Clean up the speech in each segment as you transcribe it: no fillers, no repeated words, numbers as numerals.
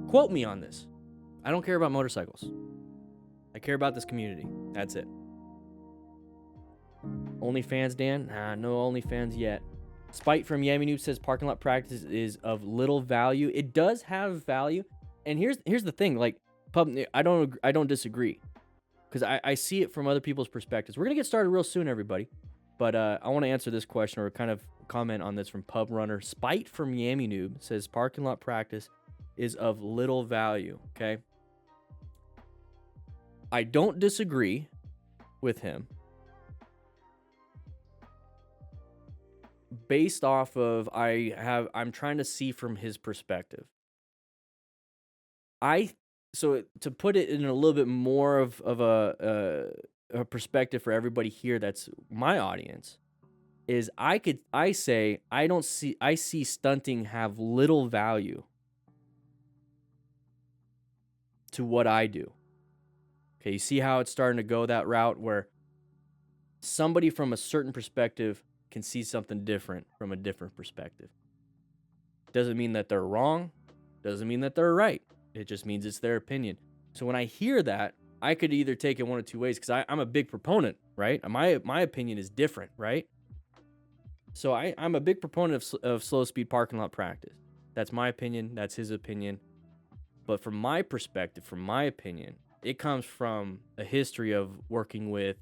Quote me on this. I don't care about motorcycles. I care about this community. That's it. OnlyFans, Dan? Nah, no OnlyFans yet. Spite from Yammi Noob says parking lot practice is of little value. It does have value. And here's the thing, like, I don't disagree. Because I see it from other people's perspectives. We're going to get started real soon, everybody. But I want to answer this question or kind of comment on this from Pub Runner. Spite from Yammi Noob says parking lot practice is of little value, okay? I don't disagree with him. Based off of I'm trying to see from his perspective. So to put it in a little bit more of a perspective for everybody here that's my audience, is I see stunting have little value to what I do. Okay, you see how it's starting to go that route where somebody from a certain perspective can see something different from a different perspective. Doesn't mean that they're wrong, doesn't mean that they're right. It just means it's their opinion. So when I hear that, I could either take it one of two ways, because I'm a big proponent, right? My opinion is different, right? So I'm a big proponent of slow speed parking lot practice. That's my opinion. That's his opinion. But from my perspective, from my opinion, it comes from a history of working with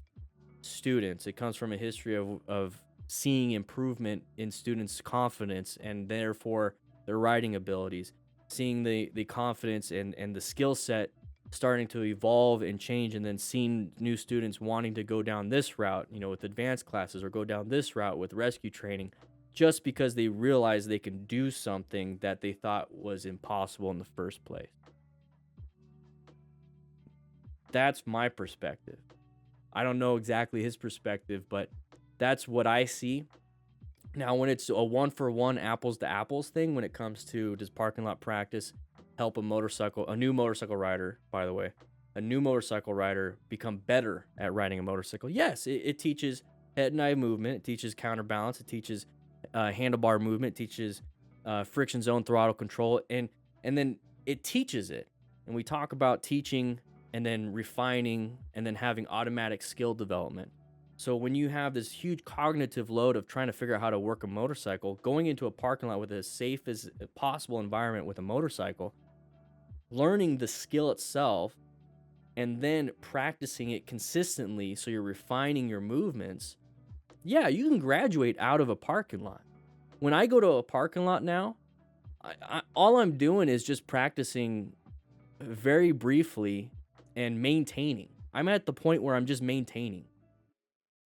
students. It comes from a history of seeing improvement in students' confidence and therefore their riding abilities. Seeing the confidence and the skill set starting to evolve and change, and then seeing new students wanting to go down this route, with advanced classes, or go down this route with rescue training, just because they realize they can do something that they thought was impossible in the first place. That's my perspective. I don't know exactly his perspective, but that's what I see. Now, when it's a one-for-one apples-to-apples thing, when it comes to does parking lot practice help a new motorcycle rider, by the way, a new motorcycle rider become better at riding a motorcycle? Yes, it teaches head and eye movement. It teaches counterbalance. It teaches handlebar movement. It teaches friction zone throttle control. And then it teaches it. And we talk about teaching and then refining and then having automatic skill development. So when you have this huge cognitive load of trying to figure out how to work a motorcycle, going into a parking lot with as safe as possible environment with a motorcycle, learning the skill itself, and then practicing it consistently so you're refining your movements, yeah, you can graduate out of a parking lot. When I go to a parking lot now, all I'm doing is just practicing very briefly and maintaining. I'm at the point where I'm just maintaining.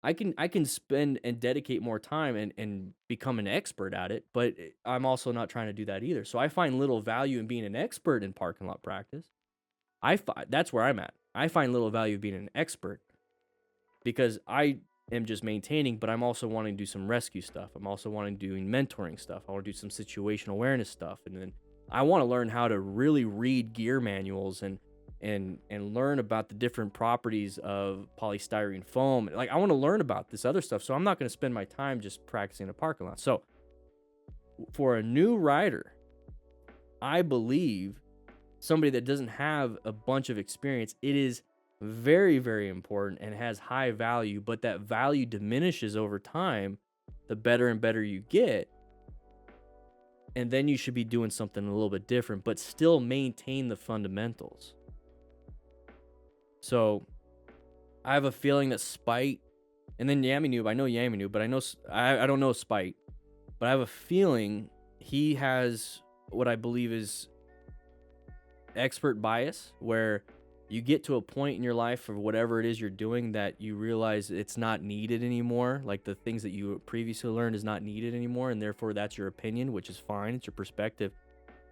I can spend and dedicate more time and become an expert at it, but I'm also not trying to do that either. So I find little value in being an expert in parking lot practice. That's where I'm at. I find little value in being an expert because I am just maintaining, but I'm also wanting to do some rescue stuff. I'm also wanting to do mentoring stuff. I want to do some situational awareness stuff. And then I want to learn how to really read gear manuals and learn about the different properties of polystyrene foam. Like, I want to learn about this other stuff, so I'm not going to spend my time just practicing in a parking lot. So for a new rider, I believe somebody that doesn't have a bunch of experience, it is very, very important and has high value, but that value diminishes over time the better and better you get. And then you should be doing something a little bit different, but still maintain the fundamentals. So I have a feeling that Spite, and then Yammi Noob, I know Yammi Noob, but I don't know Spite, but I have a feeling he has what I believe is expert bias, where you get to a point in your life or whatever it is you're doing that you realize it's not needed anymore. Like the things that you previously learned is not needed anymore, and therefore that's your opinion, which is fine. It's your perspective.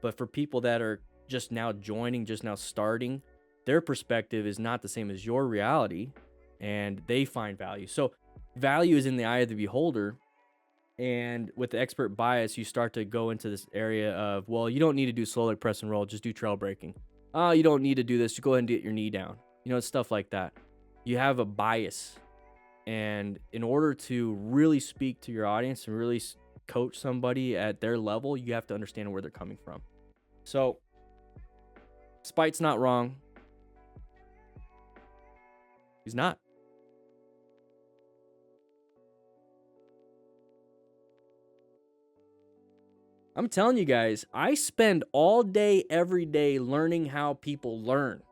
But for people that are just now joining, just now starting, their perspective is not the same as your reality, and they find value. So value is in the eye of the beholder. And with the expert bias, you start to go into this area of, well, you don't need to do slow leg press and roll, just do trail braking. Oh, you don't need to do this, just go ahead and get your knee down. Stuff like that. You have a bias. And in order to really speak to your audience and really coach somebody at their level, you have to understand where they're coming from. So Spite's not wrong. He's not. I'm telling you guys, I spend all day, every day learning how people learn.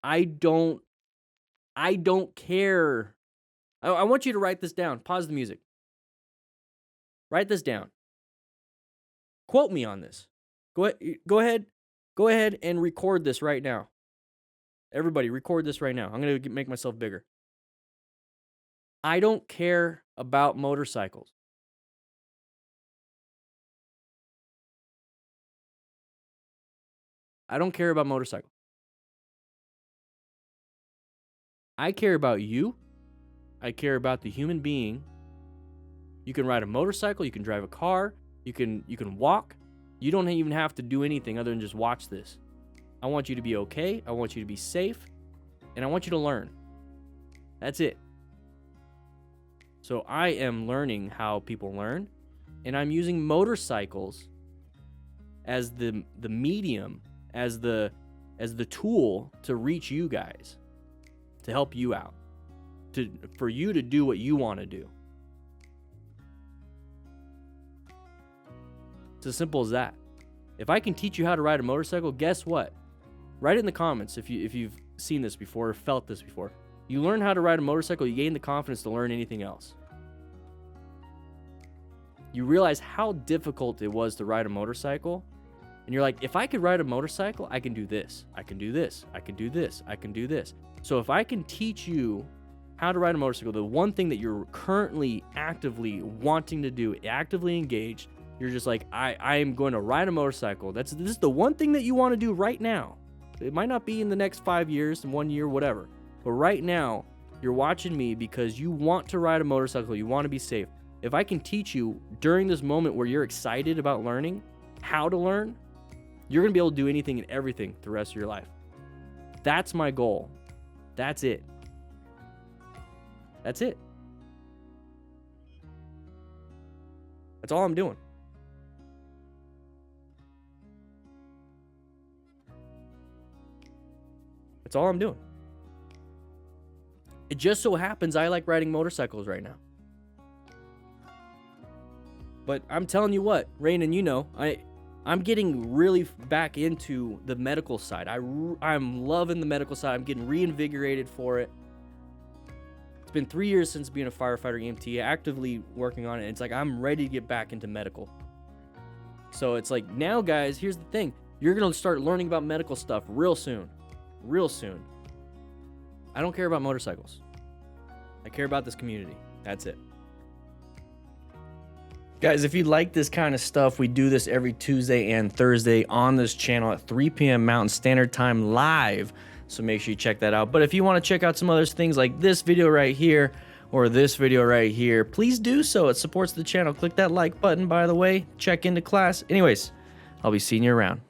I don't care. I want you to write this down. Pause the music. Write this down. Quote me on this. Go ahead and record this right now. Everybody, record this right now. I'm going to make myself bigger. I don't care about motorcycles. I don't care about motorcycles. I care about you. I care about the human being. You can ride a motorcycle, you can drive a car, you can walk. You don't even have to do anything other than just watch this. I want you to be okay. I want you to be safe. And I want you to learn. That's it. So I am learning how people learn. And I'm using motorcycles as the medium, as the tool to reach you guys, to help you out, for you to do what you want to do. It's as simple as that. If I can teach you how to ride a motorcycle, guess what? Write it in the comments if you've seen this before or felt this before. You learn how to ride a motorcycle, you gain the confidence to learn anything else. You realize how difficult it was to ride a motorcycle, and you're like, if I could ride a motorcycle, I can do this, I can do this, I can do this, I can do this. So if I can teach you how to ride a motorcycle, the one thing that you're currently actively wanting to do, actively engaged, you're just like, I am going to ride a motorcycle. This is the one thing that you want to do right now. It might not be in the next 5 years, 1 year, whatever. But right now, you're watching me because you want to ride a motorcycle. You want to be safe. If I can teach you during this moment where you're excited about learning how to learn, you're going to be able to do anything and everything the rest of your life. That's my goal. That's it. That's it. That's all I'm doing. That's all I'm doing. It just so happens I like riding motorcycles right now. But I'm telling you what, Rainen, you know, I'm getting really back into the medical side. I'm loving the medical side. I'm getting reinvigorated for it. It's been 3 years since being a firefighter EMT, actively working on it. It's like I'm ready to get back into medical. So it's like, now guys, here's the thing. You're going to start learning about medical stuff real soon. Real soon. I don't care about motorcycles. I care about this community. That's it. Guys, if you like this kind of stuff, we do this every Tuesday and Thursday on this channel at 3 p.m. Mountain Standard Time live. So make sure you check that out. But if you want to check out some other things like this video right here or this video right here, please do so. It supports the channel. Click that like button, by the way. Check into class. Anyways, I'll be seeing you around.